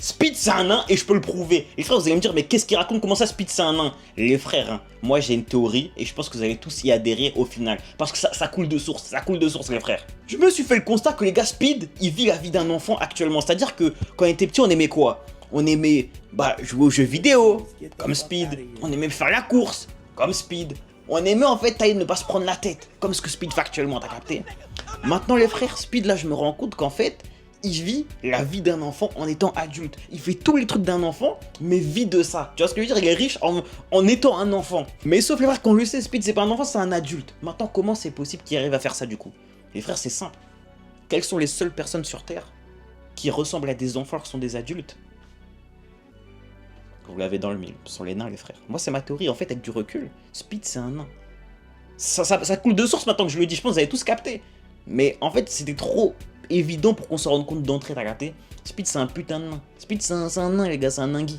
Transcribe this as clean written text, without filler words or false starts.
Speed c'est un nain et je peux le prouver. Les frères, vous allez me dire, mais qu'est-ce qu'il raconte? Comment ça, Speed c'est un nain? Les frères, hein, moi j'ai une théorie et je pense que vous allez tous y adhérer au final. Parce que ça coule de source, ça coule de source, les frères. Je me suis fait le constat que les gars, Speed, il vit la vie d'un enfant actuellement. C'est-à-dire que quand on était petit, on aimait quoi? On aimait jouer aux jeux vidéo, comme Speed. On aimait faire la course, comme Speed. On aimait en fait ne pas se prendre la tête, comme ce que Speed fait actuellement, t'as capté? Maintenant les frères, Speed là je me rends compte qu'en fait, il vit la vie d'un enfant en étant adulte. Il fait tous les trucs d'un enfant, mais vit de ça. Tu vois ce que je veux dire? Il est riche en étant un enfant. Mais sauf les frères, qu'on le sait, Speed c'est pas un enfant, c'est un adulte. Maintenant comment c'est possible qu'il arrive à faire ça du coup? Les frères c'est simple. Quelles sont les seules personnes sur Terre qui ressemblent à des enfants qui sont des adultes? Vous l'avez dans le mille, ce sont les nains les frères. Moi c'est ma théorie, en fait avec du recul, Speed c'est un nain. Ça coule de source maintenant que je le dis, je pense que vous avez tous capté. Mais en fait c'était trop évident pour qu'on se rende compte d'entrée, t'as capté? Speed c'est un putain de nain. Speed c'est un nain les gars, c'est un ningui.